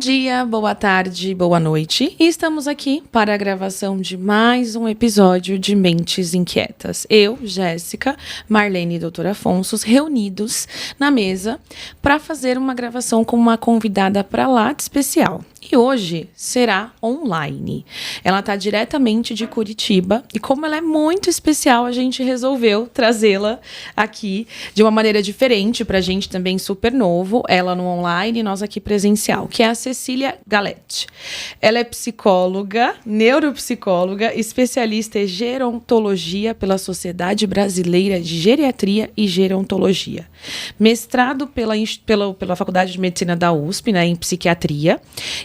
dia, boa tarde, boa noite. E estamos aqui para a gravação de mais um episódio de Mentes Inquietas. Eu, Jéssica, Marlene e Dr. Afonso, reunidos na mesa para fazer uma gravação com uma convidada para lá de especial. E hoje será online. Ela está diretamente de Curitiba e como ela é muito especial, a gente resolveu trazê-la aqui de uma maneira diferente, para a gente também super novo, ela no online e nós aqui presencial, que é a Cecília Galete. Ela é psicóloga, neuropsicóloga, especialista em gerontologia pela Sociedade Brasileira de Geriatria e Gerontologia. Mestrado pela Faculdade de Medicina da USP, né, em psiquiatria,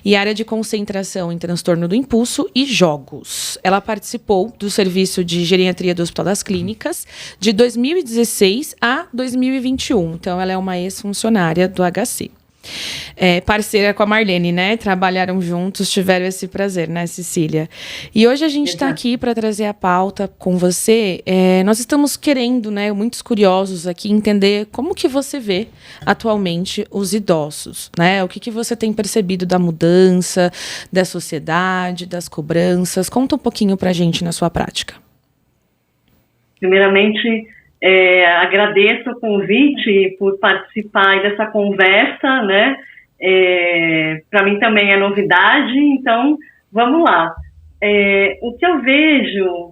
e área de concentração em transtorno do impulso e jogos. Ela participou do serviço de geriatria do Hospital das Clínicas de 2016 a 2021. Então, ela é uma ex-funcionária do HC. Parceira com a Marlene, né? Trabalharam juntos, tiveram esse prazer, né, Cecília? E hoje a gente está aqui para trazer a pauta com você. Nós estamos querendo, né, muitos curiosos aqui, entender como que você vê atualmente os idosos, né? O que você tem percebido da mudança, da sociedade, das cobranças? Conta um pouquinho para a gente na sua prática. Primeiramente, agradeço o convite por participar dessa conversa, né? Para mim também é novidade, então vamos lá. O que eu vejo,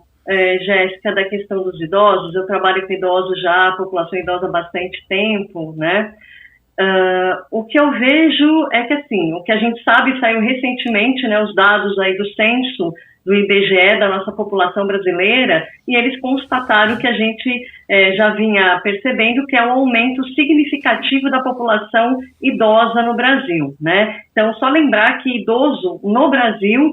Jéssica, da questão dos idosos, eu trabalho com idosos já, população idosa há bastante tempo, né? O que eu vejo é que, assim, o que a gente sabe, saiu recentemente, né, os dados aí do censo do IBGE, da nossa população brasileira, e eles constataram que a gente já vinha percebendo que é um aumento significativo da população idosa no Brasil, né? Então, só lembrar que idoso no Brasil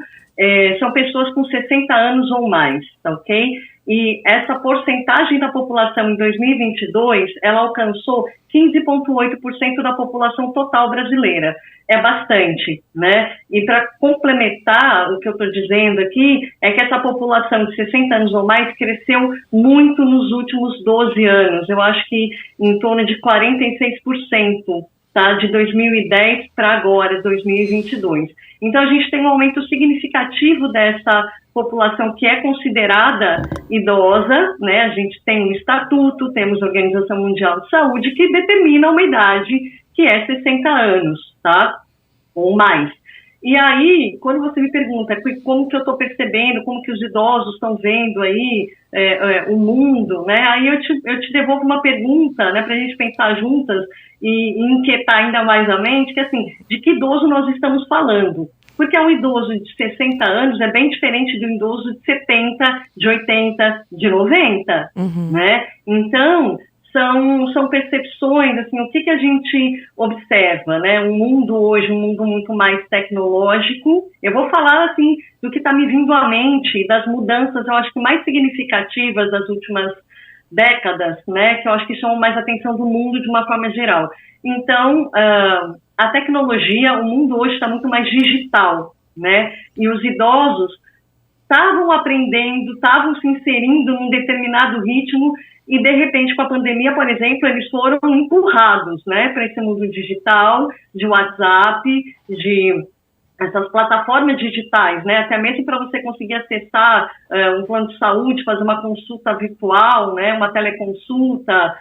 são pessoas com 60 anos ou mais, tá ok? E essa porcentagem da população em 2022, ela alcançou 15,8% da população total brasileira. É bastante, né? E para complementar o que eu estou dizendo aqui, é que essa população de 60 anos ou mais cresceu muito nos últimos 12 anos. Eu acho que em torno de 46%. Tá, de 2010 para agora, 2022. Então, a gente tem um aumento significativo dessa população que é considerada idosa, né? A gente tem um estatuto, temos a Organização Mundial de Saúde, que determina uma idade que é 60 anos, tá? Ou mais. E aí, quando você me pergunta como que eu estou percebendo, como que os idosos estão vendo aí o mundo, né? Aí eu te devolvo uma pergunta, né, para a gente pensar juntas e inquietar ainda mais a mente, que assim, de que idoso nós estamos falando? Porque um idoso de 60 anos é bem diferente de um idoso de 70, de 80, de 90, né? Então, são percepções, assim, o que a gente observa, né? Um mundo hoje, um mundo muito mais tecnológico. Eu vou falar, assim, do que está me vindo à mente, das mudanças, eu acho que mais significativas das últimas décadas, né? Que eu acho que chamam mais a atenção do mundo de uma forma geral. Então, a tecnologia, o mundo hoje está muito mais digital, né? E os idosos estavam aprendendo, estavam se inserindo num determinado ritmo e, de repente, com a pandemia, por exemplo, eles foram empurrados, né, para esse mundo digital, de WhatsApp, de essas plataformas digitais, né, até mesmo para você conseguir acessar um plano de saúde, fazer uma consulta virtual, né, uma teleconsulta.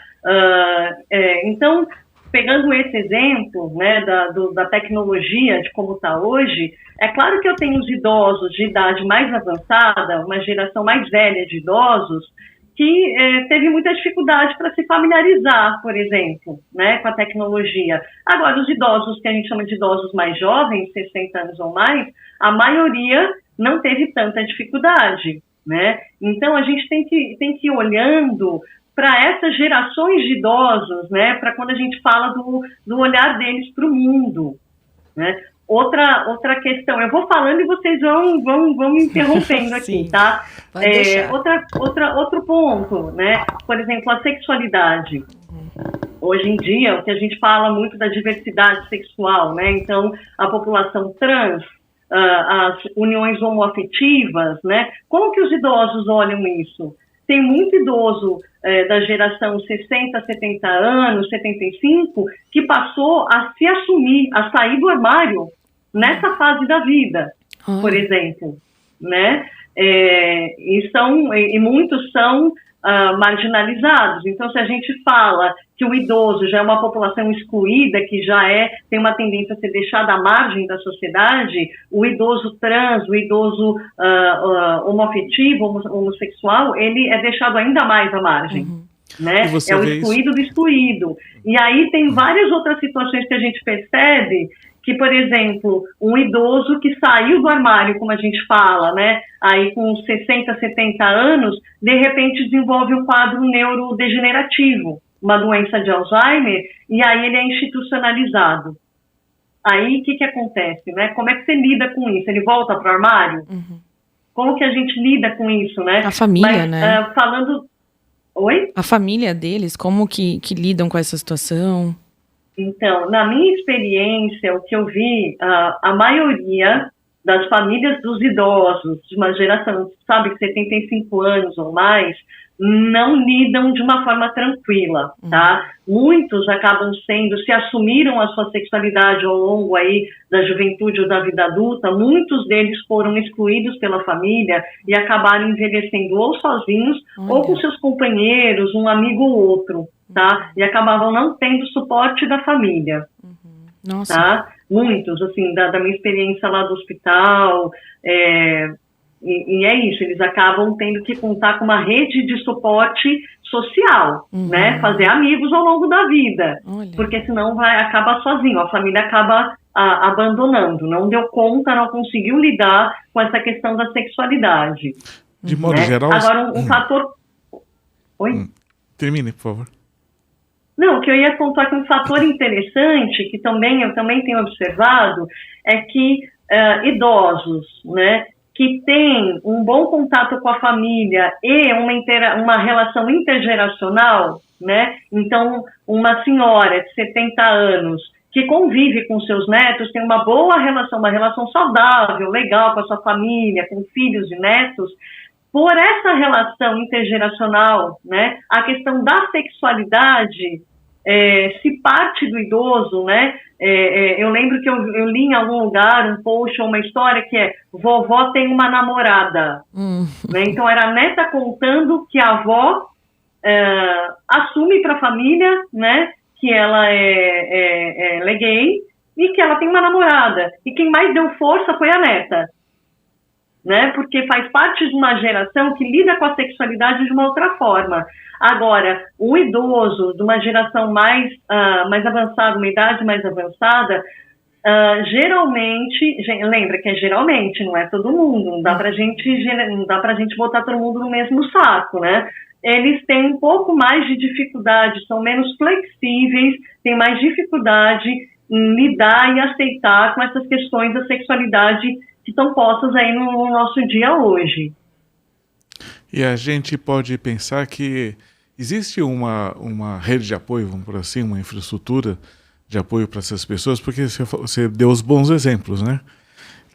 Então, pegando esse exemplo, né, da tecnologia, de como está hoje, é claro que eu tenho os idosos de idade mais avançada, uma geração mais velha de idosos, que teve muita dificuldade para se familiarizar, por exemplo, né, com a tecnologia. Agora, os idosos, que a gente chama de idosos mais jovens, 60 anos ou mais, a maioria não teve tanta dificuldade, né? Então, a gente tem que ir olhando para essas gerações de idosos, né, para quando a gente fala do olhar deles para o mundo, né? Outra questão, eu vou falando e vocês vão me interrompendo aqui, tá? Outro ponto, né? Por exemplo, a sexualidade. Hoje em dia, o que a gente fala muito da diversidade sexual, né? Então, a população trans, as uniões homoafetivas, né? Como que os idosos olham isso? Tem muito idoso da geração 60, 70 anos, 75, que passou a se assumir, a sair do armário, nessa fase da vida, por exemplo, né? E muitos são marginalizados. Então, se a gente fala que o idoso já é uma população excluída, que já tem uma tendência a ser deixada à margem da sociedade, o idoso trans, o idoso homoafetivo, homossexual, ele é deixado ainda mais à margem. Né? É o excluído do excluído. E aí tem várias outras situações que a gente percebe que, por exemplo, um idoso que saiu do armário, como a gente fala, né, aí com 60, 70 anos, de repente desenvolve um quadro neurodegenerativo, uma doença de Alzheimer, e aí ele é institucionalizado. Aí o que acontece, né? Como é que você lida com isso? Ele volta para o armário? Como que a gente lida com isso, né? A família, né? Falando... Oi? A família deles, como que lidam com essa situação? Então, na minha experiência, o que eu vi, a maioria das famílias dos idosos, de uma geração, sabe, 75 anos ou mais, não lidam de uma forma tranquila, tá? Muitos acabam se assumiram a sua sexualidade ao longo aí da juventude ou da vida adulta, muitos deles foram excluídos pela família e acabaram envelhecendo ou sozinhos ou com seus companheiros, um amigo ou outro, tá? E acabavam não tendo suporte da família. Nossa. Tá? Muitos, assim, da minha experiência lá do hospital, e é isso, eles acabam tendo que contar com uma rede de suporte social, né? Fazer amigos ao longo da vida, porque senão acaba sozinho, a família acaba abandonando, não deu conta, não conseguiu lidar com essa questão da sexualidade. De modo geral... Agora, um fator... Oi? Termine, por favor. Não, o que eu ia contar que um fator interessante, que eu também tenho observado, é que idosos, né, que têm um bom contato com a família e uma relação intergeracional, né, então uma senhora de 70 anos que convive com seus netos, tem uma boa relação, uma relação saudável, legal com a sua família, com filhos e netos. Por essa relação intergeracional, né, a questão da sexualidade, se parte do idoso, né, eu lembro que eu li em algum lugar um post ou uma história que vovó tem uma namorada, né, então era a neta contando que a avó assume para a família, né, que ela é gay e que ela tem uma namorada, e quem mais deu força foi a neta, né? Porque faz parte de uma geração que lida com a sexualidade de uma outra forma. Agora, o idoso de uma geração mais avançada, uma idade mais avançada, geralmente, lembra que é geralmente, não é todo mundo, não dá pra gente botar todo mundo no mesmo saco, né? Eles têm um pouco mais de dificuldade, são menos flexíveis, têm mais dificuldade em lidar e aceitar com essas questões da sexualidade que estão postas aí no nosso dia hoje. E a gente pode pensar que existe uma rede de apoio, vamos por assim, uma infraestrutura de apoio para essas pessoas, porque você deu os bons exemplos, né?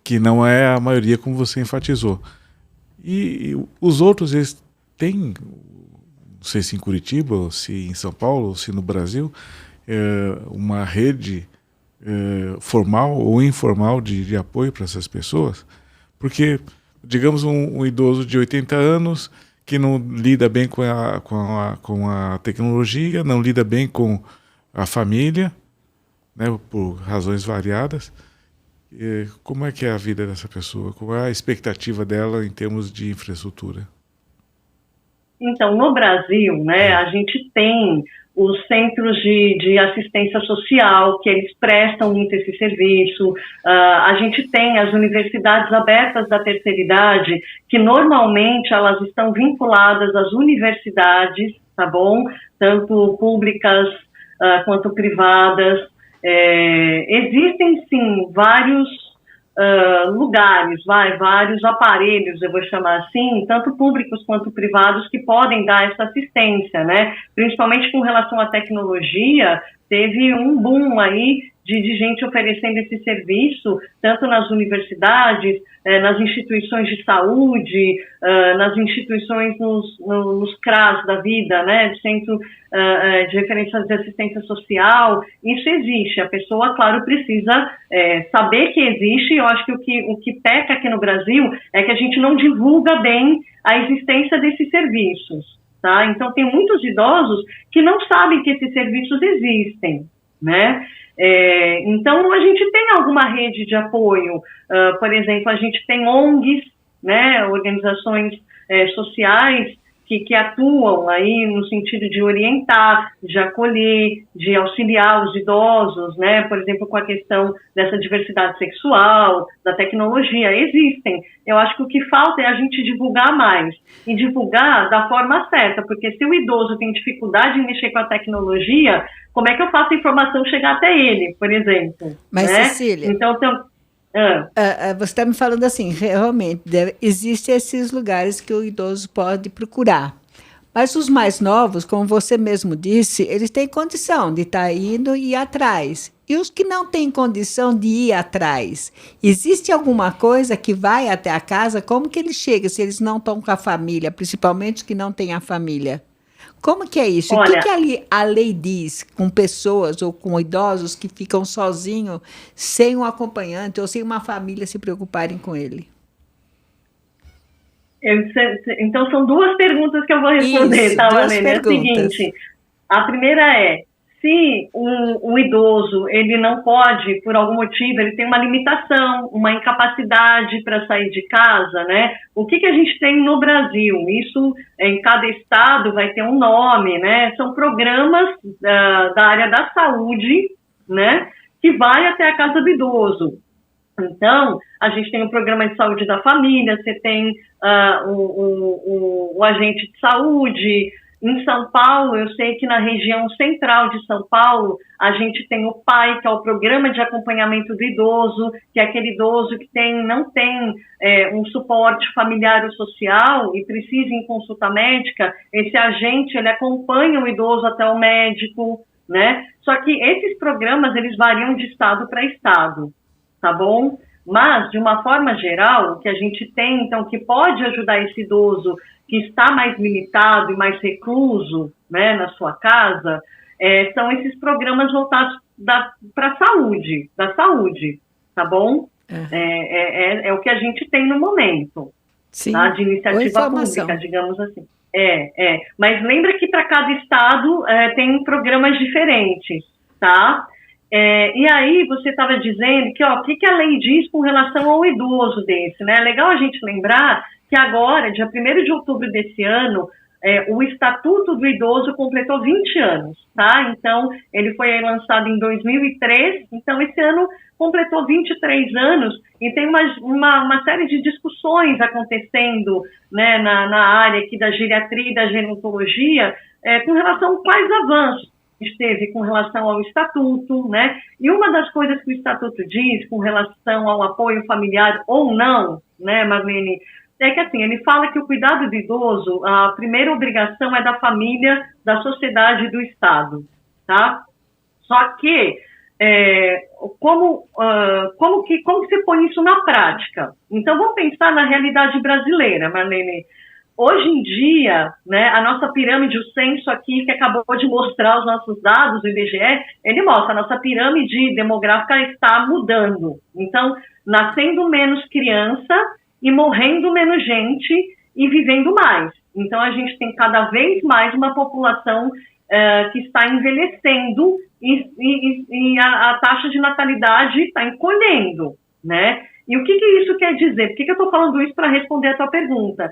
Que não é a maioria como você enfatizou. E os outros, eles têm, não sei se em Curitiba, ou se em São Paulo, ou se no Brasil, uma rede formal ou informal de apoio para essas pessoas, porque, digamos, um idoso de 80 anos que não lida bem com a tecnologia, não lida bem com a família, né, por razões variadas, como é que é a vida dessa pessoa? Qual é a expectativa dela em termos de infraestrutura? Então, no Brasil, né, a gente tem os centros de assistência social, que eles prestam muito esse serviço. A gente tem as universidades abertas da terceira idade, que normalmente elas estão vinculadas às universidades, tá bom? Tanto públicas quanto privadas. Existem, sim, vários lugares, vários aparelhos, eu vou chamar assim, tanto públicos quanto privados, que podem dar essa assistência, né? Principalmente com relação à tecnologia, teve um boom aí de gente oferecendo esse serviço, tanto nas universidades, nas instituições de saúde, nas instituições nos CRAS da vida, né, Centro de Referência de Assistência Social. Isso existe, a pessoa, claro, precisa saber que existe. Eu acho que o que peca aqui no Brasil é que a gente não divulga bem a existência desses serviços, tá? Então, tem muitos idosos que não sabem que esses serviços existem, né? Então, a gente tem alguma rede de apoio, por exemplo, a gente tem ONGs, né, organizações sociais que atuam aí no sentido de orientar, de acolher, de auxiliar os idosos, né, por exemplo, com a questão dessa diversidade sexual, da tecnologia, existem. Eu acho que o que falta é a gente divulgar mais, e divulgar da forma certa, porque se o idoso tem dificuldade em mexer com a tecnologia, como é que eu faço a informação chegar até ele, por exemplo? Mas, né? Cecília, então, você está me falando assim, realmente, existem esses lugares que o idoso pode procurar. Mas os mais novos, como você mesmo disse, eles têm condição de estar indo e ir atrás. E os que não têm condição de ir atrás, existe alguma coisa que vai até a casa? Como que eles chegam se eles não estão com a família, principalmente os que não têm a família? Como que é isso? Olha, o que a lei diz com pessoas ou com idosos que ficam sozinhos, sem um acompanhante ou sem uma família se preocuparem com ele? Então, são duas perguntas que eu vou responder, tá, Marlene? É o seguinte, a primeira é, se o idoso, ele não pode, por algum motivo, ele tem uma limitação, uma incapacidade para sair de casa, né? O que a gente tem no Brasil? Isso, em cada estado, vai ter um nome, né? São programas da área da saúde, né? Que vai até a casa do idoso. Então, a gente tem o programa de saúde da família, você tem o agente de saúde. Em São Paulo, eu sei que na região central de São Paulo, a gente tem o PAI, que é o Programa de Acompanhamento do Idoso, que é aquele idoso que não tem um suporte familiar ou social e precisa em consulta médica. Esse agente, ele acompanha o idoso até o médico, né? Só que esses programas, eles variam de estado para estado, tá bom? Mas, de uma forma geral, o que a gente tem, então, que pode ajudar esse idoso que está mais limitado e mais recluso, né, na sua casa, são esses programas voltados para a saúde, da saúde, tá bom? É o que a gente tem no momento, sim, tá? De iniciativa pública, digamos assim. Mas lembra que para cada estado tem programas diferentes, tá? E aí você estava dizendo que, o que a lei diz com relação ao idoso desse, né? É legal a gente lembrar que agora, dia 1º de outubro desse ano, o Estatuto do Idoso completou 20 anos, tá? Então, ele foi lançado em 2003, então esse ano completou 23 anos e tem uma série de discussões acontecendo, né, na área aqui da geriatria e da gerontologia, com relação a quais avanços esteve com relação ao Estatuto, né? E uma das coisas que o Estatuto diz com relação ao apoio familiar ou não, né, Marlene, é que assim, ele fala que o cuidado do idoso, a primeira obrigação é da família, da sociedade e do Estado, tá? Só que, como que você põe isso na prática? Então, vamos pensar na realidade brasileira, Marlene. Hoje em dia, né, a nossa pirâmide, o censo aqui, que acabou de mostrar os nossos dados, o IBGE, ele mostra, a nossa pirâmide demográfica está mudando. Então, nascendo menos criança e morrendo menos gente e vivendo mais. Então, a gente tem cada vez mais uma população que está envelhecendo e a taxa de natalidade está encolhendo, né? E o que isso quer dizer? Por que eu estou falando isso para responder a tua pergunta?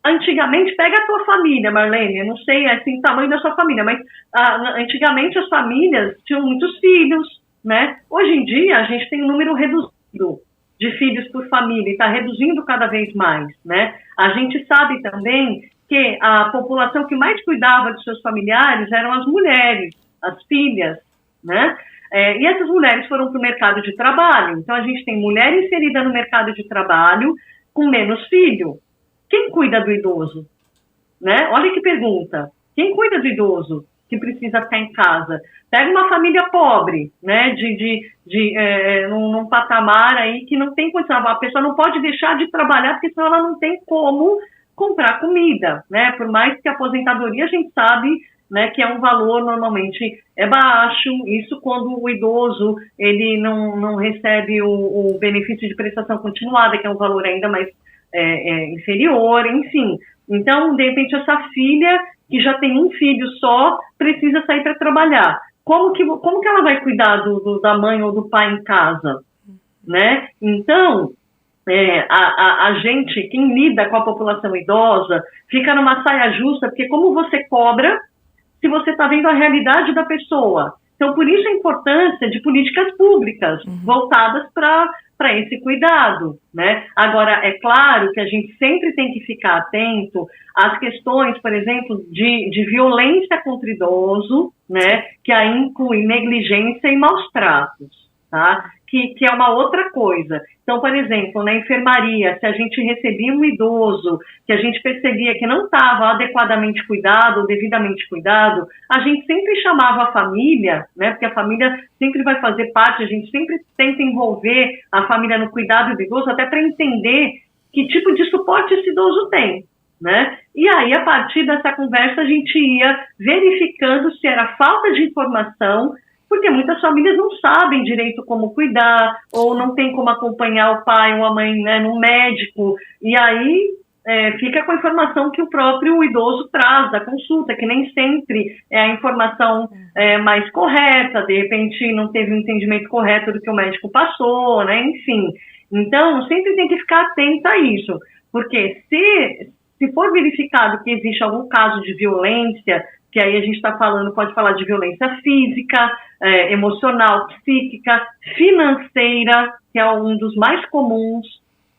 Antigamente, pega a tua família, Marlene, eu não sei assim, o tamanho da sua família, mas antigamente as famílias tinham muitos filhos, né? Hoje em dia, a gente tem um número reduzido de filhos por família, e está reduzindo cada vez mais, né? A gente sabe também que a população que mais cuidava dos seus familiares eram as mulheres, as filhas, né? E essas mulheres foram para o mercado de trabalho, então a gente tem mulher inserida no mercado de trabalho com menos filho. Quem cuida do idoso? Né? Olha que pergunta. Quem cuida do idoso? que precisa ficar em casa. Pega uma família pobre, né, num patamar aí que não tem condição. A pessoa não pode deixar de trabalhar porque senão ela não tem como comprar comida, né? Por mais que a aposentadoria a gente sabe, né, que é um valor normalmente baixo, isso quando o idoso ele não recebe o benefício de prestação continuada, que é um valor ainda mais inferior, enfim. Então, de repente, essa filha que já tem um filho só precisa sair para trabalhar. Como que ela vai cuidar da mãe ou do pai em casa, né? Então, a gente, quem lida com a população idosa, fica numa saia justa, porque como você cobra se você está vendo a realidade da pessoa? Então, por isso a importância de políticas públicas voltadas para esse cuidado, né? Agora, é claro que a gente sempre tem que ficar atento às questões, por exemplo, de violência contra idoso, né? Que aí inclui negligência e maus tratos, tá? Que é uma outra coisa. Então, por exemplo, na enfermaria, se a gente recebia um idoso que a gente percebia que não estava adequadamente cuidado ou devidamente cuidado, a gente sempre chamava a família, né? Porque a família sempre vai fazer parte, a gente sempre tenta envolver a família no cuidado do idoso, até para entender que tipo de suporte esse idoso tem, né? E aí, a partir dessa conversa, a gente ia verificando se era falta de informação, porque muitas famílias não sabem direito como cuidar, ou não tem como acompanhar o pai ou a mãe, né, no médico, e aí fica com a informação que o próprio idoso traz da consulta, que nem sempre é a informação mais correta, de repente não teve um entendimento correto do que o médico passou, né, enfim. Então, sempre tem que ficar atento a isso, porque se for verificado que existe algum caso de violência, que aí a gente está falando, pode falar de violência física, emocional, psíquica, financeira, que é um dos mais comuns,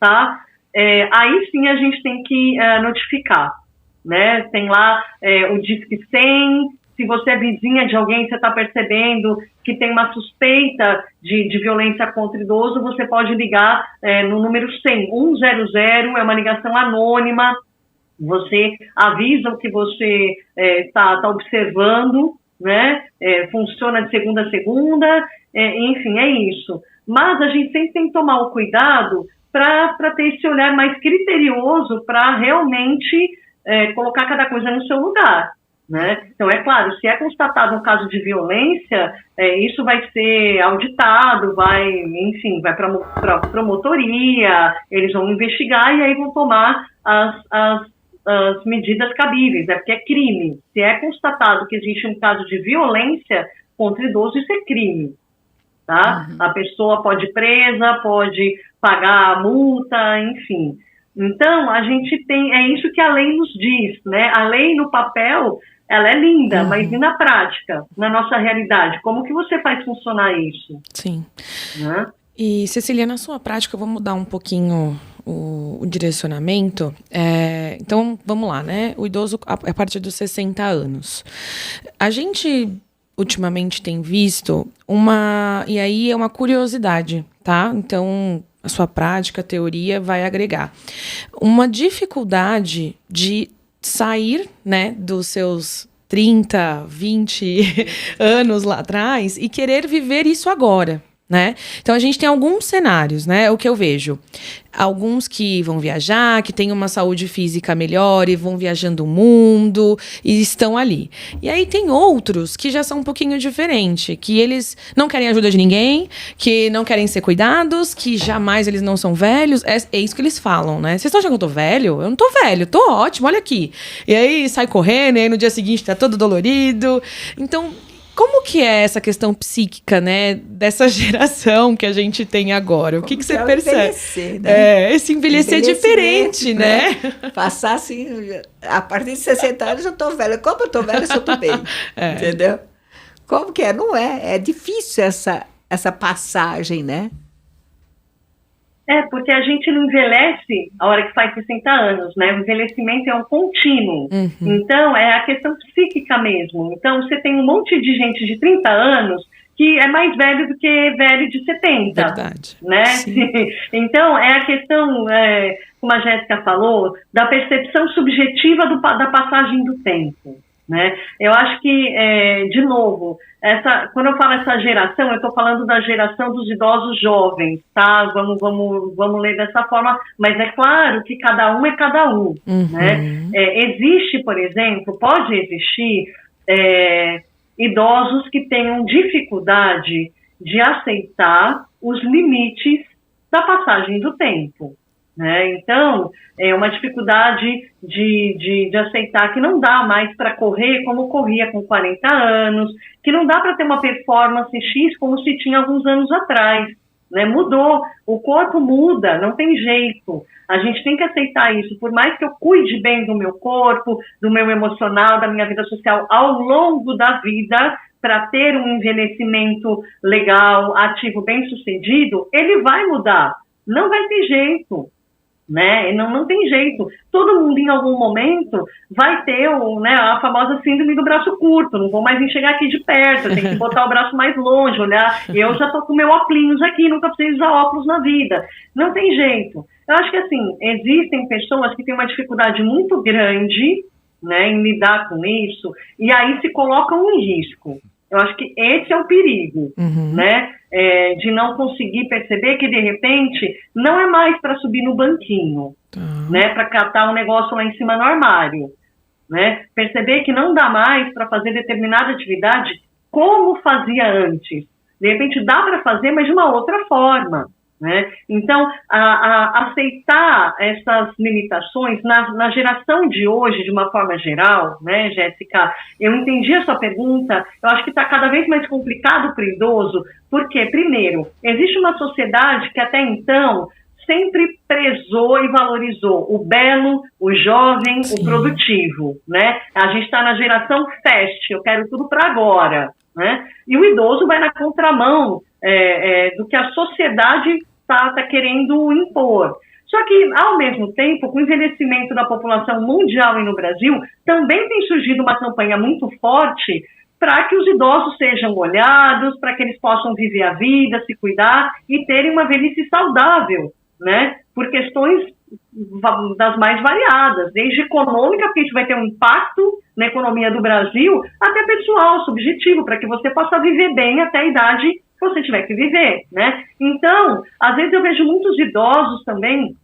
tá? Aí sim a gente tem que notificar, né? Tem lá o Disque 100, se você é vizinha de alguém, você está percebendo que tem uma suspeita de violência contra idoso, você pode ligar no número 100, 100, é uma ligação anônima. Você avisa o que você está observando, né? Funciona de segunda a segunda, enfim, é isso. Mas a gente sempre tem que tomar o cuidado para ter esse olhar mais criterioso para realmente colocar cada coisa no seu lugar, né? Então, é claro, se é constatado um caso de violência, isso vai ser auditado, vai para promotoria, eles vão investigar e aí vão tomar as medidas cabíveis, porque é crime. Se é constatado que existe um caso de violência contra idoso, isso é crime, tá? A pessoa pode ir presa, pode pagar a multa, enfim. Então, a gente tem, é isso que a lei nos diz, né? A lei no papel, ela é linda, mas e na prática, na nossa realidade? Como que você faz funcionar isso? Sim. Né? E, Cecília, na sua prática, eu vou mudar um pouquinho o direcionamento. Então, vamos lá, né? O idoso a partir dos 60 anos. A gente, ultimamente, tem visto e aí é uma curiosidade, tá? Então, a sua prática, a teoria vai agregar. Uma dificuldade de sair, né, dos seus 30, 20 anos lá atrás e querer viver isso agora, né? Então a gente tem alguns cenários, né? O que eu vejo, alguns que vão viajar, que têm uma saúde física melhor e vão viajando o mundo e estão ali. E aí tem outros que já são um pouquinho diferente, que eles não querem ajuda de ninguém, que não querem ser cuidados, que jamais eles não são velhos. É isso que eles falam, né? Vocês estão achando que eu tô velho? Eu não tô velho, tô ótimo, olha aqui. E aí sai correndo, e aí no dia seguinte tá todo dolorido. Então, como que é essa questão psíquica, né, dessa geração que a gente tem agora? O que você percebe? Envelhecer, né? Esse envelhecer diferente, né? Passar assim, a partir de 60 anos eu tô velha. Como eu tô velha, eu tô bem. Entendeu? Como que é? Não é? É difícil essa passagem, né? Porque a gente não envelhece a hora que faz 60 anos, né? O envelhecimento é um contínuo. Então, é a questão psíquica mesmo. Então, você tem um monte de gente de 30 anos que é mais velho do que velho de 70. Verdade. Né? Então, é a questão, como a Jéssica falou, da percepção subjetiva da passagem do tempo. né? Eu acho que, de novo, quando eu falo essa geração, eu estou falando da geração dos idosos jovens, tá? Vamos ler dessa forma, mas é claro que cada um é cada um, né? Existe, por exemplo, pode existir idosos que tenham dificuldade de aceitar os limites da passagem do tempo, né? Então, é uma dificuldade de aceitar que não dá mais para correr como corria com 40 anos, que não dá para ter uma performance X como se tinha alguns anos atrás, né? Mudou, o corpo muda, não tem jeito. A gente tem que aceitar isso, por mais que eu cuide bem do meu corpo, do meu emocional, da minha vida social ao longo da vida, para ter um envelhecimento legal, ativo, bem-sucedido, ele vai mudar. Não vai ter jeito, né? Não tem jeito. Todo mundo, em algum momento, vai ter a famosa síndrome do braço curto. Não vou mais enxergar aqui de perto, eu tenho que botar o braço mais longe, olhar. Eu já estou com meu óculos aqui, nunca precisei usar óculos na vida. Não tem jeito. Eu acho que, assim, existem pessoas que têm uma dificuldade muito grande, né, em lidar com isso, e aí se colocam em risco. Eu acho que esse é o perigo, né? De não conseguir perceber que, de repente, não é mais para subir no banquinho, né? Para catar um negócio lá em cima no armário, né? Perceber que não dá mais para fazer determinada atividade como fazia antes. De repente, dá para fazer, mas de uma outra forma, né? Então, aceitar essas limitações na geração de hoje, de uma forma geral, né, Jéssica, eu entendi a sua pergunta, eu acho que está cada vez mais complicado para o idoso, porque, primeiro, existe uma sociedade que até então sempre prezou e valorizou o belo, o jovem, o produtivo, né? A gente está na geração fast, eu quero tudo para agora, né? E o idoso vai na contramão do que a sociedade está querendo impor. Só que, ao mesmo tempo, com o envelhecimento da população mundial e no Brasil, também tem surgido uma campanha muito forte para que os idosos sejam olhados, para que eles possam viver a vida, se cuidar e terem uma velhice saudável, né? Por questões das mais variadas, desde econômica, porque isso vai ter um impacto na economia do Brasil, até pessoal, subjetivo, para que você possa viver bem até a idade que você tiver que viver, né? Então, às vezes eu vejo muitos idosos também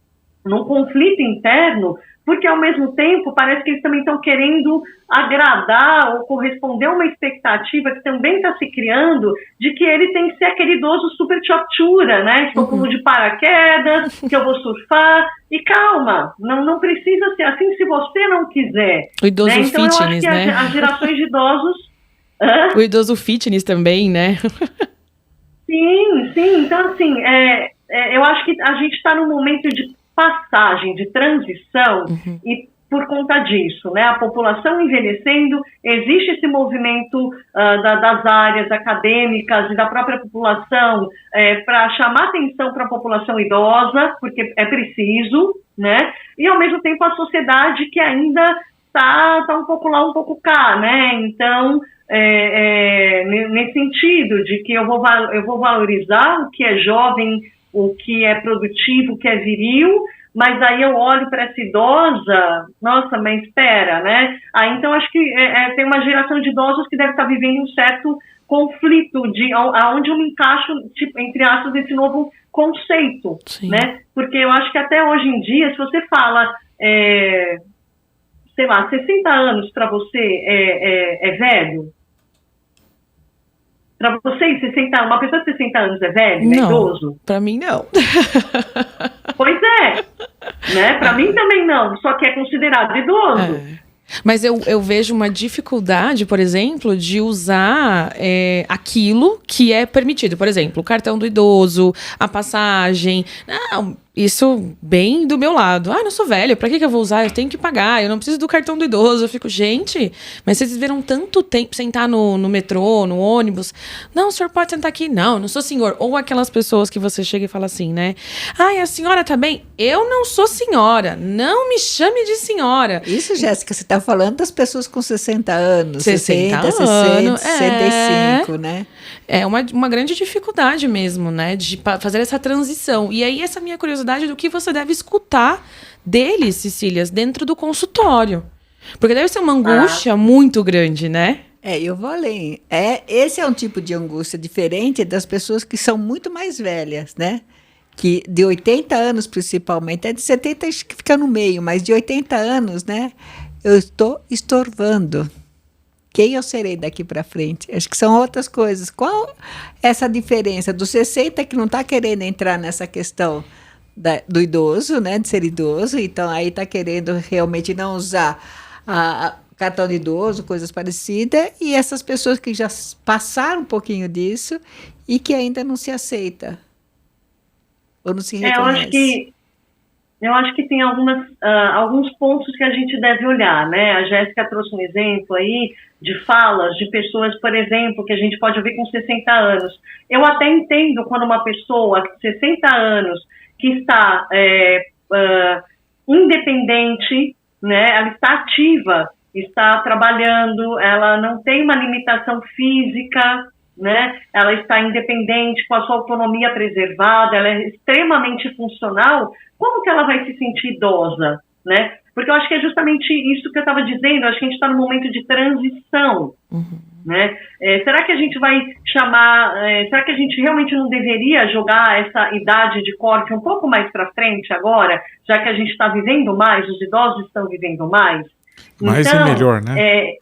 num conflito interno, porque ao mesmo tempo parece que eles também estão querendo agradar ou corresponder a uma expectativa que também está se criando de que ele tem que ser aquele idoso super tchotchura, né? Estou como de paraquedas, que eu vou surfar. E calma, não precisa ser assim se você não quiser. O idoso, né? Então, fitness, eu acho que né? as gerações de idosos... O idoso fitness também, né? Sim. Então, assim, eu acho que a gente está num momento de passagem, de transição, e por conta disso, né, a população envelhecendo, existe esse movimento das áreas acadêmicas e da própria população para chamar atenção para a população idosa, porque é preciso, né, e ao mesmo tempo a sociedade que ainda está um pouco lá, um pouco cá, né, então... nesse sentido de que eu vou valorizar o que é jovem, o que é produtivo, o que é viril, mas aí eu olho para essa idosa, nossa, mas espera, né? Então acho que tem uma geração de idosos que deve estar vivendo um certo conflito de aonde eu me encaixo, tipo, entre aspas, desse novo conceito, né? Porque eu acho que até hoje em dia, se você fala, sei lá, 60 anos para você é velho? Para vocês, uma pessoa de 60 anos é velho, é idoso? Para mim, não. Pois é. Né? Para mim também não, só que é considerado idoso. Mas eu vejo uma dificuldade, por exemplo, de usar aquilo que é permitido. Por exemplo, o cartão do idoso, a passagem. Não, isso bem do meu lado. Não sou velho, pra que eu vou usar? Eu tenho que pagar, eu não preciso do cartão do idoso. Eu fico, gente, mas vocês viveram tanto tempo sentar no metrô, no ônibus. Não, o senhor pode sentar aqui. Não, eu não sou senhor. Ou aquelas pessoas que você chega e fala assim, né? A senhora tá bem? Eu não sou senhora. Não me chame de senhora. Isso, Jéssica, você tá falando das pessoas com 60 anos. 60 anos. 65, né? É uma grande dificuldade mesmo, né? De fazer essa transição. E aí, essa minha curiosidade do que você deve escutar deles, Cecília, dentro do consultório. Porque deve ser uma angústia muito grande, né? Eu vou além. Esse é um tipo de angústia diferente das pessoas que são muito mais velhas, né? Que de 80 anos, principalmente, de 70 acho que fica no meio, mas de 80 anos, né? Eu estou estorvando. Quem eu serei daqui para frente? Acho que são outras coisas. Qual essa diferença do 60 que não está querendo entrar nessa questão do idoso, né? De ser idoso, então aí está querendo realmente não usar cartão de idoso, coisas parecidas, e essas pessoas que já passaram um pouquinho disso e que ainda não se aceita. Ou não se reconhece? Eu acho que tem alguns pontos que a gente deve olhar, né? A Jéssica trouxe um exemplo aí de falas de pessoas, por exemplo, que a gente pode ouvir com 60 anos. Eu até entendo quando uma pessoa de 60 anos que está independente, né? Ela está ativa, está trabalhando, ela não tem uma limitação física, né? Ela está independente, com a sua autonomia preservada, ela é extremamente funcional. Como que ela vai se sentir idosa, né? Porque eu acho que é justamente isso que eu estava dizendo, eu acho que a gente está num momento de transição, né? Será que a gente vai será que a gente realmente não deveria jogar essa idade de corte um pouco mais para frente agora, já que a gente está vivendo mais, os idosos estão vivendo mais? Mais então, e melhor, né?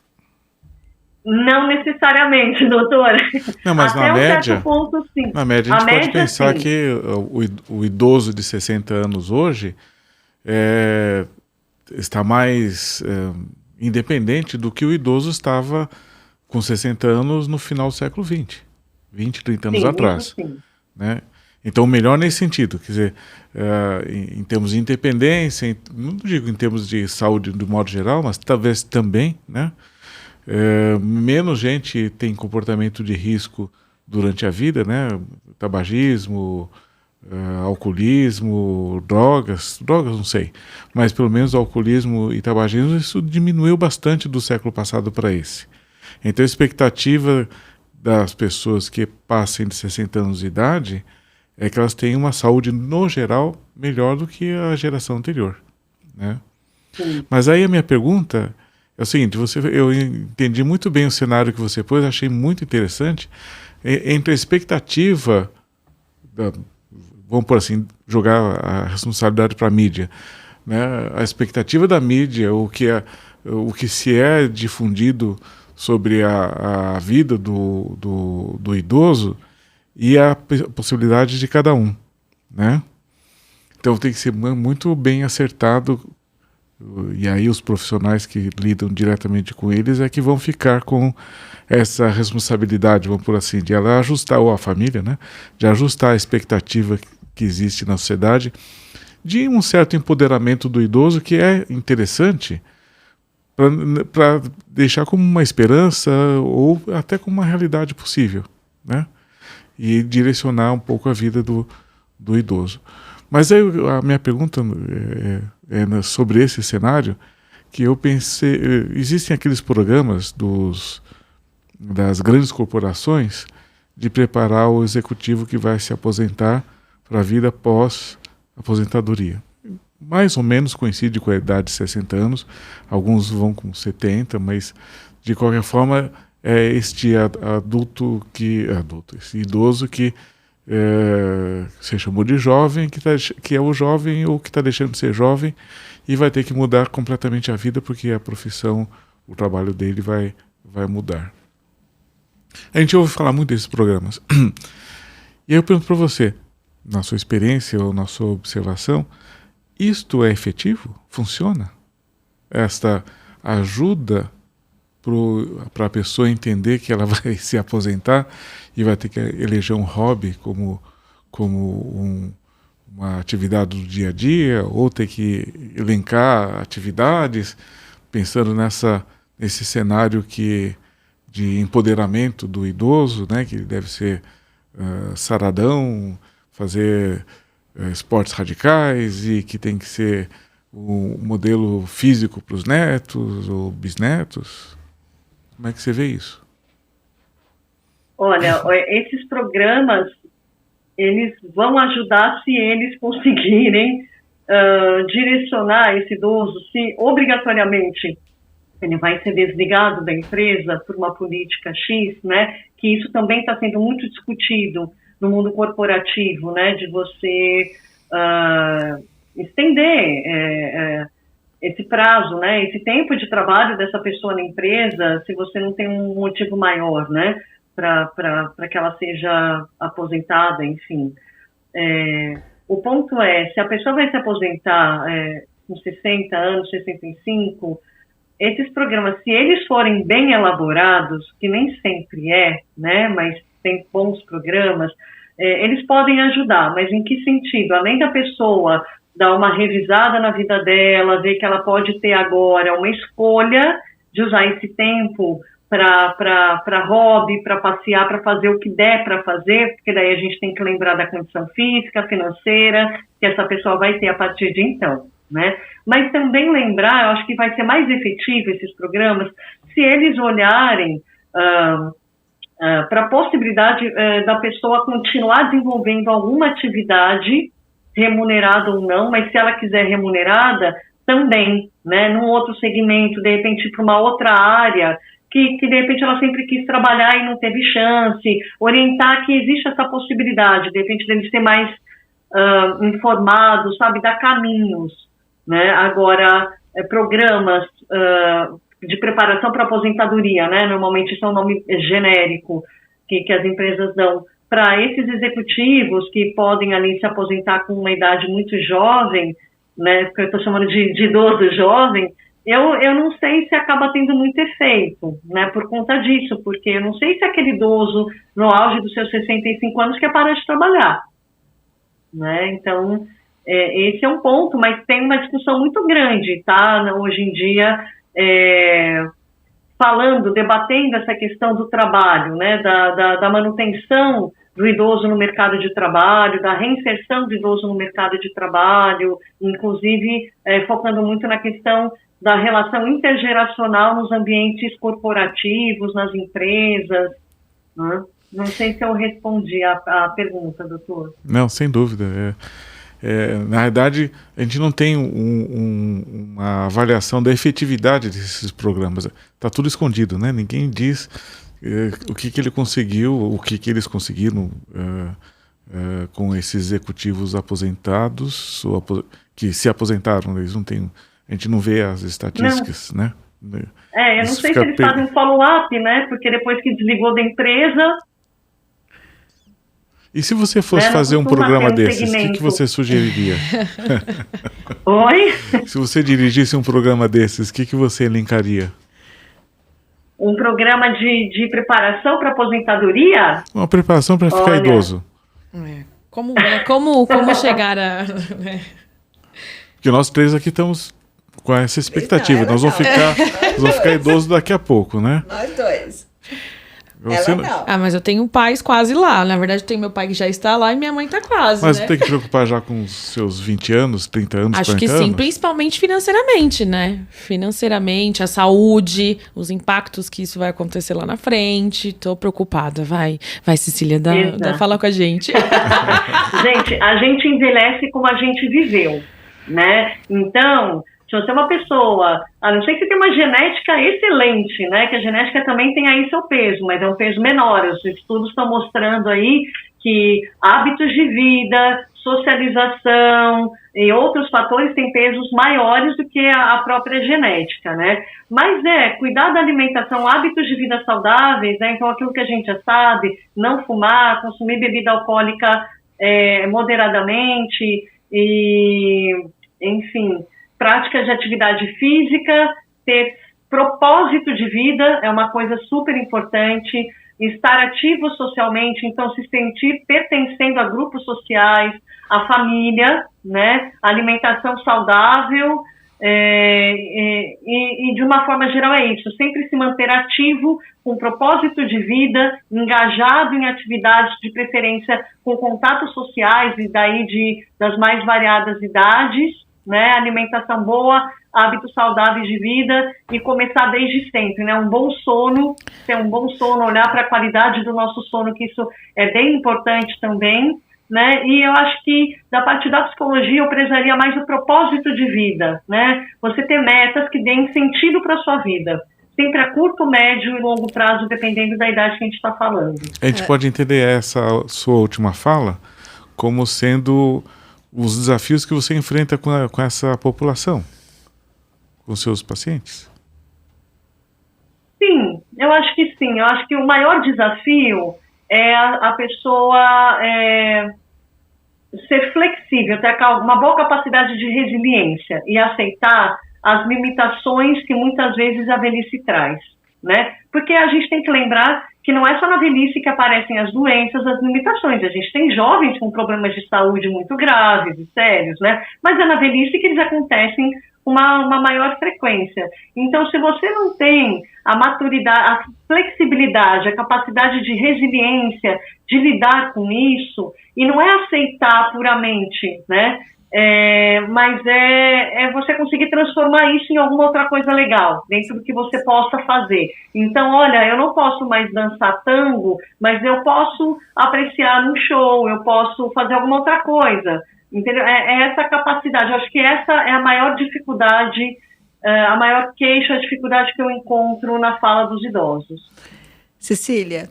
Não necessariamente, doutora. Não, mas até na média, certo ponto, sim. na média a gente pode pensar sim. que o idoso de 60 anos hoje está mais independente do que o idoso estava com 60 anos no final do século XX, 20, 30 anos atrás. Né? Então, melhor nesse sentido, quer dizer, em termos de independência, não digo em termos de saúde do modo geral, mas talvez também, né? Menos gente tem comportamento de risco durante a vida, né? Tabagismo, alcoolismo, drogas não sei, mas pelo menos o alcoolismo e tabagismo, isso diminuiu bastante do século passado para esse. Então a expectativa das pessoas que passem de 60 anos de idade é que elas tenham uma saúde, no geral, melhor do que a geração anterior, né? Mas aí a minha pergunta é o seguinte, eu entendi muito bem o cenário que você pôs, achei muito interessante, entre a expectativa, vamos por assim, jogar a responsabilidade para a mídia, né? A expectativa da mídia, o que se é difundido sobre a vida do idoso e a possibilidade de cada um, né? Então tem que ser muito bem acertado, e aí os profissionais que lidam diretamente com eles é que vão ficar com essa responsabilidade, vamos por assim, de ela ajustar, ou a família, né? De ajustar a expectativa que existe na sociedade, de um certo empoderamento do idoso, que é interessante, para deixar como uma esperança ou até como uma realidade possível, né? E direcionar um pouco a vida do idoso. Mas aí a minha pergunta é sobre esse cenário, que eu pensei, existem aqueles programas das grandes corporações de preparar o executivo que vai se aposentar para a vida pós-aposentadoria. Mais ou menos coincide com a idade de 60 anos, alguns vão com 70, mas de qualquer forma é este esse idoso que você chamou de jovem, que é o jovem ou que está deixando de ser jovem e vai ter que mudar completamente a vida porque a profissão, o trabalho dele vai mudar. A gente ouve falar muito desses programas. E aí eu pergunto para você, na sua experiência ou na sua observação, isto é efetivo? Funciona? Esta ajuda para a pessoa entender que ela vai se aposentar e vai ter que eleger um hobby como uma atividade do dia a dia, ou ter que elencar atividades, pensando nesse cenário de empoderamento do idoso, né, que ele deve ser saradão, fazer esportes radicais e que tem que ser um modelo físico para os netos ou bisnetos. Como é que você vê isso? Olha, esses programas, eles vão ajudar se eles conseguirem direcionar esse idoso, se obrigatoriamente ele vai ser desligado da empresa por uma política X, né? Que isso também está sendo muito discutido no mundo corporativo, né? De você estender esse prazo, né? Esse tempo de trabalho dessa pessoa na empresa, se você não tem um motivo maior, né? Para que ela seja aposentada, enfim. O ponto é, se a pessoa vai se aposentar com 60 anos, 65, esses programas, se eles forem bem elaborados, que nem sempre né, mas tem bons programas, eles podem ajudar, mas em que sentido? Além da pessoa dar uma revisada na vida dela, ver que ela pode ter agora uma escolha de usar esse tempo para hobby, para passear, para fazer o que der para fazer, porque daí a gente tem que lembrar da condição física, financeira, que essa pessoa vai ter a partir de então, né? Mas também lembrar, eu acho que vai ser mais efetivo esses programas, se eles olharem para a possibilidade da pessoa continuar desenvolvendo alguma atividade, remunerada ou não, mas se ela quiser remunerada, também, né? Num outro segmento, de repente para uma outra área, que de repente ela sempre quis trabalhar e não teve chance, orientar que existe essa possibilidade, de repente dele ser mais informado, sabe, dar caminhos, né? Agora, programas de preparação para aposentadoria, né? Normalmente isso é um nome genérico que as empresas dão para esses executivos que podem ali se aposentar com uma idade muito jovem, né? Que eu estou chamando de idoso jovem. Eu não sei se acaba tendo muito efeito, né, por conta disso, porque eu não sei se aquele idoso, no auge dos seus 65 anos, quer parar de trabalhar, né, então, esse é um ponto, mas tem uma discussão muito grande, tá, hoje em dia, debatendo essa questão do trabalho, né, da manutenção do idoso no mercado de trabalho, da reinserção do idoso no mercado de trabalho, inclusive focando muito na questão da relação intergeracional nos ambientes corporativos, nas empresas, né? Não sei se eu respondi a pergunta, doutor. Não, sem dúvida. Na verdade, a gente não tem uma avaliação da efetividade desses programas. Está tudo escondido, né? Ninguém diz o que ele conseguiu, o que eles conseguiram com esses executivos aposentados, que se aposentaram, eles não têm... A gente não vê as estatísticas, né? Eu não sei se eles fazem um follow-up, né? Porque depois que desligou da empresa... E se você fosse fazer um programa desses, o que você sugeriria? Oi? Se você dirigisse um programa desses, o que você elencaria? Um programa de preparação para aposentadoria? Uma preparação para ficar idoso. Como chegar a... Porque nós três aqui estamos com essa expectativa. Nós vamos ficar idosos daqui a pouco, né? Nós dois. Você não. Mas eu tenho pais quase lá. Na verdade, eu tenho meu pai que já está lá e minha mãe está quase, Mas né? tem que preocupar já com os seus 20 anos, 30 anos, Acho 40 que anos? sim, principalmente financeiramente, né? Financeiramente, a saúde, os impactos que isso vai acontecer lá na frente. Tô preocupada. Vai Cecília, dá falar com a gente. Gente, a gente envelhece como a gente viveu, né? Então, se você é uma pessoa, a não ser que você tenha uma genética excelente, né? Que a genética também tem aí seu peso, mas é um peso menor. Os estudos estão mostrando aí que hábitos de vida, socialização e outros fatores têm pesos maiores do que a própria genética, né? Mas cuidar da alimentação, hábitos de vida saudáveis, né? Então aquilo que a gente já sabe, não fumar, consumir bebida alcoólica moderadamente e, enfim, práticas de atividade física, ter propósito de vida é uma coisa super importante, estar ativo socialmente, então se sentir pertencendo a grupos sociais, a família, né, alimentação saudável e de uma forma geral é isso, sempre se manter ativo, com propósito de vida, engajado em atividades de preferência com contatos sociais e daí das mais variadas idades, né, alimentação boa, hábitos saudáveis de vida e começar desde sempre, né, um bom sono, ter um bom sono, olhar para a qualidade do nosso sono, que isso é bem importante também, né? E eu acho que da parte da psicologia eu prezaria mais o propósito de vida, né? Você ter metas que deem sentido para a sua vida, sempre a curto, médio e longo prazo, dependendo da idade que a gente está falando. A gente pode entender essa sua última fala como sendo os desafios que você enfrenta com essa população, com seus pacientes? Sim, eu acho que sim. Eu acho que o maior desafio é a pessoa ser flexível, ter uma boa capacidade de resiliência e aceitar as limitações que muitas vezes a velhice traz, né? Porque a gente tem que lembrar que não é só na velhice que aparecem as doenças, as limitações. A gente tem jovens com problemas de saúde muito graves e sérios, né? Mas é na velhice que eles acontecem com uma maior frequência. Então, se você não tem a maturidade, a flexibilidade, a capacidade de resiliência, de lidar com isso, e não é aceitar puramente, né? Mas é você conseguir transformar isso em alguma outra coisa legal, dentro do que você possa fazer. Então, olha, eu não posso mais dançar tango, mas eu posso apreciar num show, eu posso fazer alguma outra coisa, entendeu? Essa capacidade, eu acho que essa é a maior dificuldade, a maior queixa, a dificuldade que eu encontro na fala dos idosos. Cecília,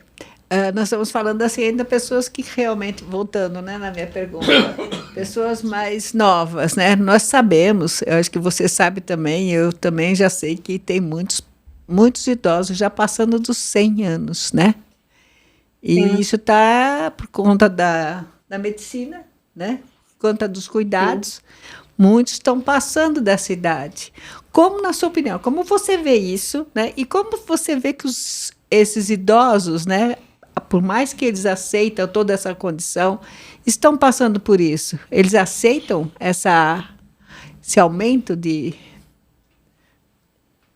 nós estamos falando assim ainda pessoas que realmente, voltando, né, na minha pergunta, pessoas mais novas, né? Nós sabemos, eu acho que você sabe também, eu também já sei que tem muitos idosos já passando dos 100 anos, né? E Sim. isso está por conta da medicina, né? Por conta dos cuidados. Sim. Muitos estão passando dessa idade. Como, na sua opinião, como você vê isso, né? E como você vê que esses idosos, né, por mais que eles aceitam toda essa condição, estão passando por isso? Eles aceitam esse aumento de...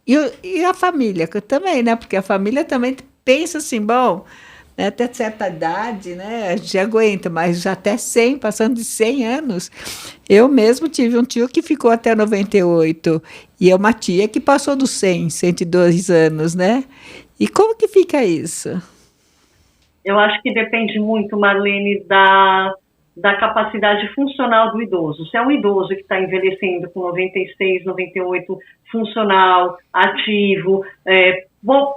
E a família também, né? Porque a família também pensa assim, bom, né, até certa idade, né, a gente aguenta, mas até 100, passando de 100 anos. Eu mesmo tive um tio que ficou até 98, e é uma tia que passou dos 100, 102 anos, né? E como que fica isso? Eu acho que depende muito, Marlene, da capacidade funcional do idoso. Se é um idoso que está envelhecendo com 96, 98, funcional, ativo,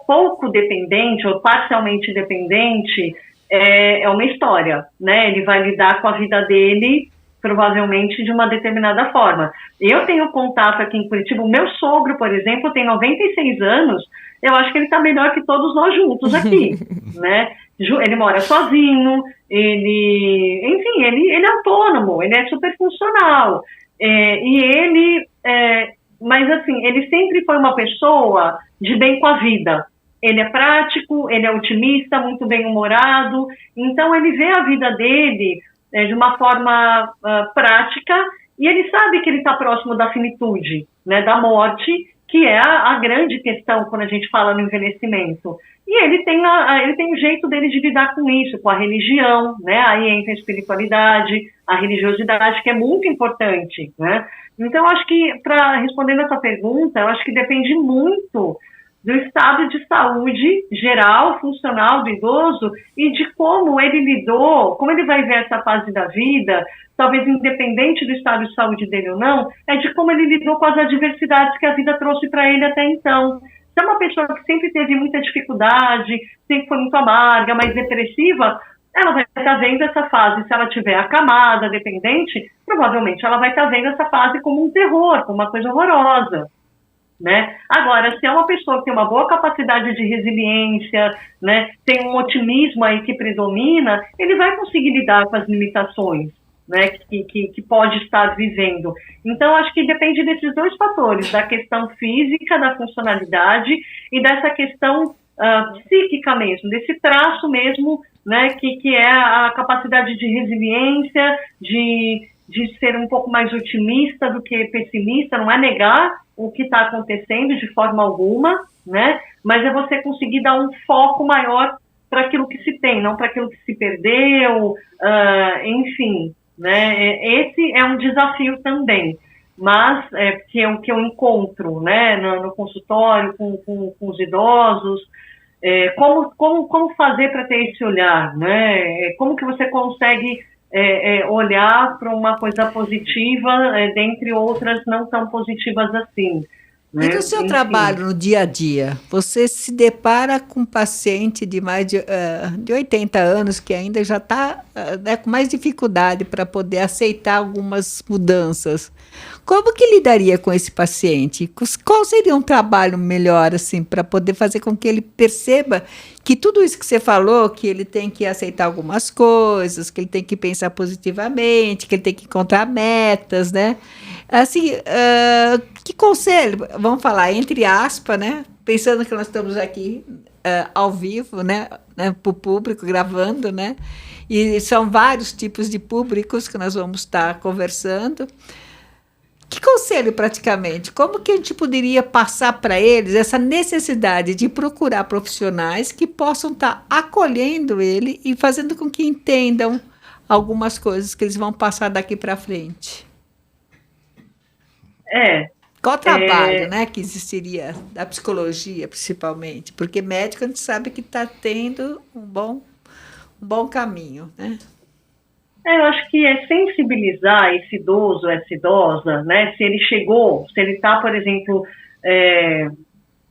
pouco dependente ou parcialmente dependente, é uma história, né? Ele vai lidar com a vida dele, provavelmente, de uma determinada forma. Eu tenho contato aqui em Curitiba, o meu sogro, por exemplo, tem 96 anos, eu acho que ele está melhor que todos nós juntos aqui, né? Ele mora sozinho, ele é autônomo, ele é super funcional, mas assim, ele sempre foi uma pessoa de bem com a vida. Ele é prático, ele é otimista, muito bem-humorado, então ele vê a vida dele de uma forma prática, e ele sabe que ele está próximo da finitude, né, da morte, que é a grande questão quando a gente fala no envelhecimento. E ele tem o jeito dele de lidar com isso, com a religião, né? Aí entra a espiritualidade, a religiosidade, que é muito importante, né? Então, acho que, respondendo essa pergunta, eu acho que depende muito do estado de saúde geral, funcional do idoso e de como ele lidou, como ele vai ver essa fase da vida, talvez independente do estado de saúde dele ou não, é de como ele lidou com as adversidades que a vida trouxe para ele até então. Se é uma pessoa que sempre teve muita dificuldade, sempre foi muito amarga, mais depressiva, ela vai estar vendo essa fase, se ela tiver acamada, dependente, provavelmente ela vai estar vendo essa fase como um terror, como uma coisa horrorosa, né? Agora, se é uma pessoa que tem uma boa capacidade de resiliência, né, tem um otimismo aí que predomina, ele vai conseguir lidar com as limitações, né, que pode estar vivendo. Então, acho que depende desses dois fatores, da questão física, da funcionalidade e dessa questão psíquica mesmo, desse traço mesmo, né, que é a capacidade de resiliência, de ser um pouco mais otimista do que pessimista, não é negar o que está acontecendo de forma alguma, né, mas é você conseguir dar um foco maior para aquilo que se tem, não para aquilo que se perdeu, enfim, né, esse é um desafio também, mas que eu encontro, né, no consultório com os idosos, como fazer para ter esse olhar, né, como que você consegue olhar para uma coisa positiva, dentre outras não tão positivas assim. E no seu trabalho, no dia a dia, você se depara com um paciente de mais de 80 anos que ainda já está com mais dificuldade para poder aceitar algumas mudanças. Como que lidaria com esse paciente? Qual seria um trabalho melhor assim, para poder fazer com que ele perceba que tudo isso que você falou, que ele tem que aceitar algumas coisas, que ele tem que pensar positivamente, que ele tem que encontrar metas, né? Assim, que conselho, vamos falar entre aspas, né? Pensando que nós estamos aqui ao vivo, né? Para o público, gravando, né? E são vários tipos de públicos que nós vamos estar conversando. Que conselho, praticamente? Como que a gente poderia passar para eles essa necessidade de procurar profissionais que possam estar acolhendo ele e fazendo com que entendam algumas coisas que eles vão passar daqui para frente? Qual o trabalho, né, que existiria da psicologia, principalmente? Porque médico a gente sabe que está tendo um bom caminho, né? Eu acho que é sensibilizar esse idoso, essa idosa, né? Se ele está, por exemplo,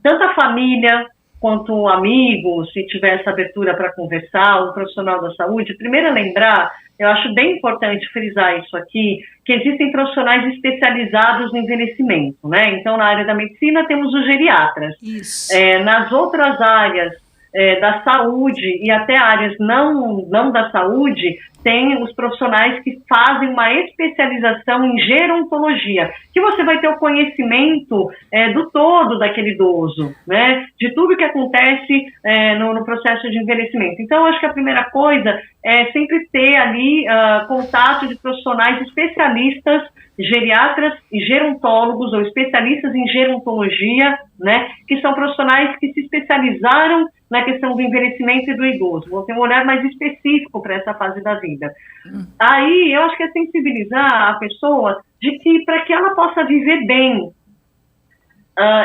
tanto a família quanto o amigo, se tiver essa abertura para conversar, um profissional da saúde. Primeiro, lembrar, eu acho bem importante frisar isso aqui, que existem profissionais especializados no envelhecimento, né? Então, na área da medicina, temos os geriatras. Isso. Nas outras áreas da saúde e até áreas não da saúde, tem os profissionais que fazem uma especialização em gerontologia, que você vai ter o conhecimento do todo daquele idoso, né? De tudo que acontece no processo de envelhecimento. Então, acho que a primeira coisa é sempre ter ali contato de profissionais especialistas, geriatras e gerontólogos ou especialistas em gerontologia, né? Que são profissionais que se especializaram na questão do envelhecimento e do idoso. Vão ter um olhar mais específico para essa fase da vida. Aí, eu acho que é sensibilizar a pessoa de que, para que ela possa viver bem,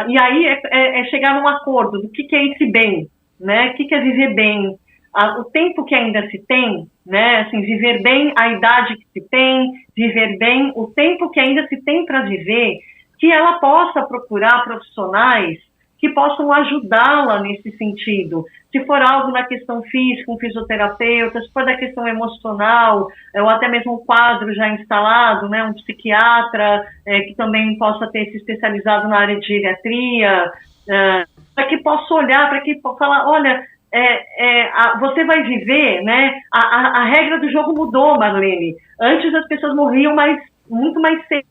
e aí é chegar num acordo do que é esse bem, né? O que é viver bem? O tempo que ainda se tem, né? Assim, viver bem a idade que se tem, viver bem o tempo que ainda se tem para viver, que ela possa procurar profissionais que possam ajudá-la nesse sentido. Se for algo na questão física, um fisioterapeuta, se for da questão emocional, ou até mesmo um quadro já instalado, né, um psiquiatra que também possa ter se especializado na área de geriatria, para que possa olhar, para que possa falar, olha, você vai viver, né, a regra do jogo mudou, Marlene. Antes as pessoas morriam muito mais cedo.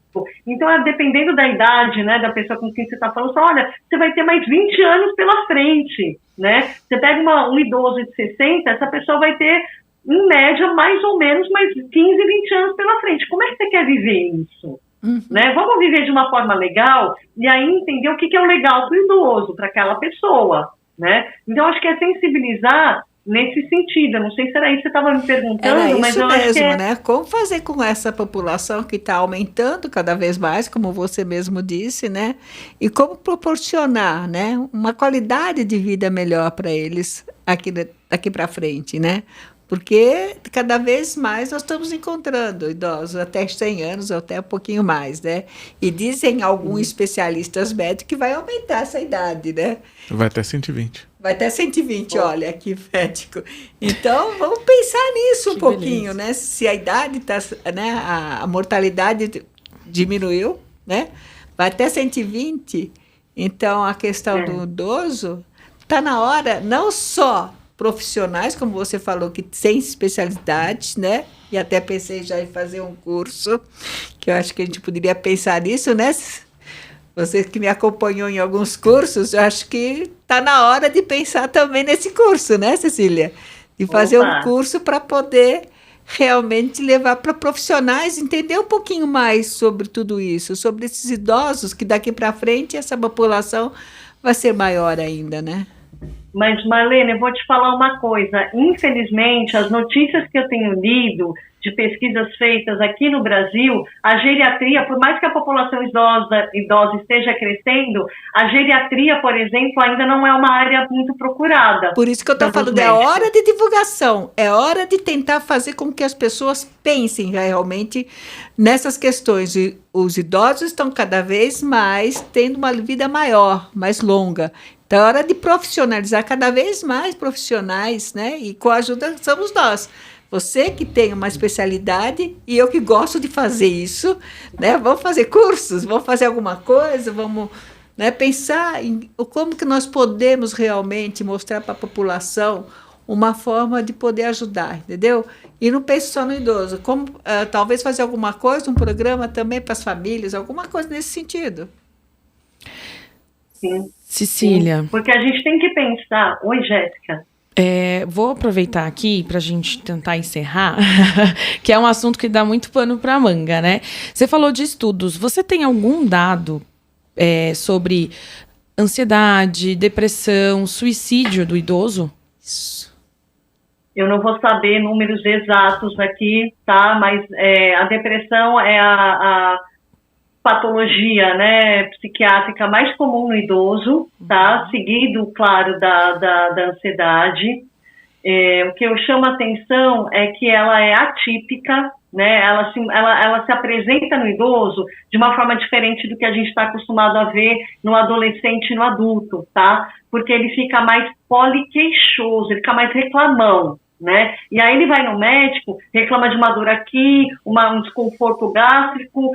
Então, dependendo da idade, né, da pessoa com quem você está falando, olha, você vai ter mais 20 anos pela frente, né? Você pega um idoso de 60, essa pessoa vai ter, em média, mais ou menos mais 15, 20 anos pela frente. Como é que você quer viver isso? Né? Vamos viver de uma forma legal e aí entender o que é o legal para o idoso, para aquela pessoa, né? Então, acho que é sensibilizar nesse sentido. Eu não sei se era isso que você estava me perguntando, mas eu acho que né? Como fazer com essa população que está aumentando cada vez mais, como você mesmo disse, né? E como proporcionar, né, uma qualidade de vida melhor para eles daqui para frente, né? Porque cada vez mais nós estamos encontrando idosos até 100 anos, ou até um pouquinho mais, né? E dizem alguns especialistas médicos que vai aumentar essa idade, né? Vai até 120. Vai até 120, olha, aqui, médico. Então, vamos pensar nisso um pouquinho, né? Se a idade está, né? A mortalidade diminuiu, né? Vai até 120. Então, a questão do idoso está na hora, não só profissionais, como você falou, que sem especialidades, né? E até pensei já em fazer um curso, que eu acho que a gente poderia pensar nisso, né? Você que me acompanhou em alguns cursos, eu acho que está na hora de pensar também nesse curso, né, Cecília? De fazer um curso para poder realmente levar para profissionais entender um pouquinho mais sobre tudo isso, sobre esses idosos, que daqui para frente essa população vai ser maior ainda, né? Mas, Marlene, eu vou te falar uma coisa. Infelizmente, as notícias que eu tenho lido de pesquisas feitas aqui no Brasil, a geriatria, por mais que a população idosa esteja crescendo, a geriatria, por exemplo, ainda não é uma área muito procurada. Por isso que eu estou falando, é hora de divulgação, é hora de tentar fazer com que as pessoas pensem realmente nessas questões. E os idosos estão cada vez mais tendo uma vida maior, mais longa. Então é hora de profissionalizar cada vez mais profissionais, né? E com a ajuda somos nós. Você que tem uma especialidade e eu que gosto de fazer isso, né? Vamos fazer cursos, vamos fazer alguma coisa, vamos, né, pensar em como que nós podemos realmente mostrar para a população uma forma de poder ajudar, entendeu? E não pense só no idoso, como talvez fazer alguma coisa, um programa também para as famílias, alguma coisa nesse sentido. Sim. Cecília. Sim, porque a gente tem que pensar... Oi, Jéssica. Vou aproveitar aqui para a gente tentar encerrar, que é um assunto que dá muito pano para manga, né? Você falou de estudos. Você tem algum dado sobre ansiedade, depressão, suicídio do idoso? Isso. Eu não vou saber números exatos aqui, tá? Mas a depressão é a patologia, né, psiquiátrica mais comum no idoso, tá? Seguido, claro, da ansiedade. O que eu chamo a atenção é que ela é atípica, né? Ela se apresenta no idoso de uma forma diferente do que a gente está acostumado a ver no adolescente e no adulto, tá? Porque ele fica mais poliqueixoso, ele fica mais reclamão, né? E aí ele vai no médico, reclama de uma dor aqui, um desconforto gástrico,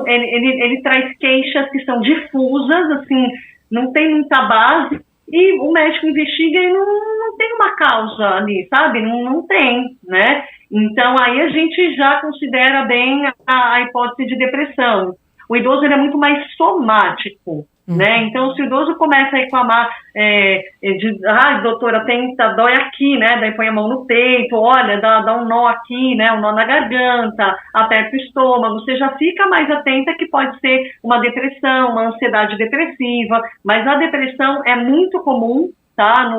ele traz queixas que são difusas, assim, não tem muita base, e o médico investiga e não tem uma causa ali, sabe? Não tem, né? Então aí a gente já considera bem a hipótese de depressão. O idoso ele é muito mais somático, né? Então, se o idoso começa a reclamar doutora, dói aqui, né? Daí põe a mão no peito, olha, dá um nó aqui, né? Um nó na garganta, aperta o estômago, você já fica mais atenta que pode ser uma depressão, uma ansiedade depressiva, mas a depressão é muito comum, tá?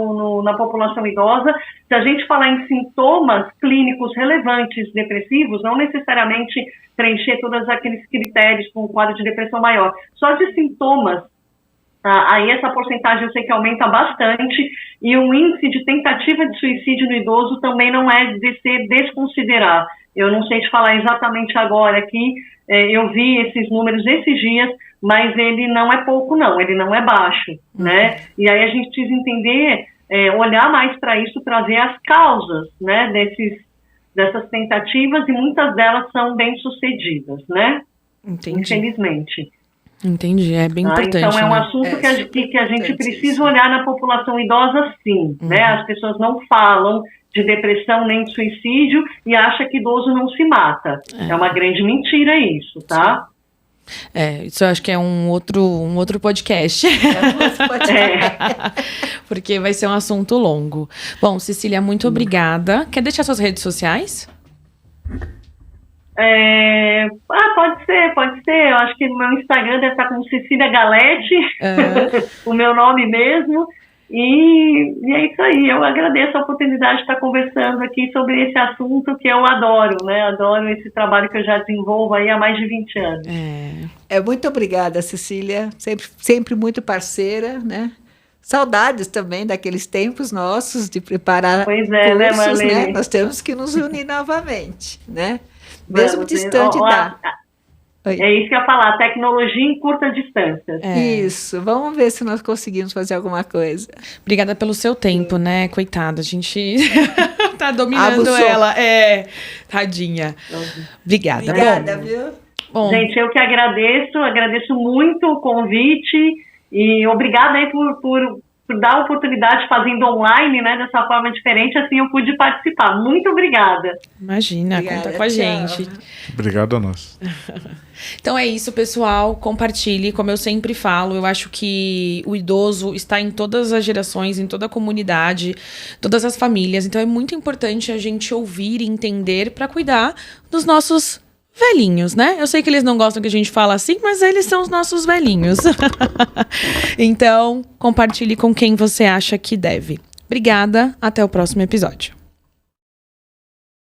Na população idosa. Se a gente falar em sintomas clínicos relevantes depressivos, não necessariamente preencher todos aqueles critérios com um quadro de depressão maior, só de sintomas, aí essa porcentagem eu sei que aumenta bastante, e o índice de tentativa de suicídio no idoso também não é de se desconsiderar. Eu não sei te falar exatamente agora aqui, eu vi esses números esses dias, mas ele não é pouco não, ele não é baixo, né? E aí a gente precisa entender, olhar mais para isso, para ver as causas, né, dessas tentativas, e muitas delas são bem-sucedidas, né? Entendi. Infelizmente. Entendi, é bem importante. Então é um né? assunto que a gente precisa olhar na população idosa, sim, né? As pessoas não falam de depressão nem de suicídio e acham que idoso não se mata. É uma grande mentira isso, tá? Isso eu acho que é um outro podcast. Porque vai ser um assunto longo. Bom, Cecília, muito obrigada. Quer deixar suas redes sociais? Pode ser. Eu acho que no meu Instagram deve estar como Cecília Galete, o meu nome mesmo. E é isso aí. Eu agradeço a oportunidade de estar conversando aqui sobre esse assunto que eu adoro, né? Adoro esse trabalho que eu já desenvolvo aí há mais de 20 anos. Muito obrigada, Cecília. Sempre muito parceira, né? Saudades também daqueles tempos nossos de preparar cursos, né, Marlene? Né? Nós temos que nos unir novamente, né? Mesmo distante da... É isso que eu ia falar, tecnologia em curta distância. Isso, vamos ver se nós conseguimos fazer alguma coisa. Obrigada pelo seu tempo, né? Coitada, a gente tá dominando ela. Tadinha. Obrigada. Obrigada, viu? Bom, gente, eu que agradeço muito o convite e obrigada aí por dar a oportunidade fazendo online, né, dessa forma diferente, assim eu pude participar. Muito obrigada. Imagina, conta com a gente. Obrigado a nós. Então é isso, pessoal. Compartilhe, como eu sempre falo, eu acho que o idoso está em todas as gerações, em toda a comunidade, todas as famílias. Então é muito importante a gente ouvir e entender para cuidar dos nossos velhinhos, né? Eu sei que eles não gostam que a gente fala assim, mas eles são os nossos velhinhos. Então, compartilhe com quem você acha que deve. Obrigada, até o próximo episódio.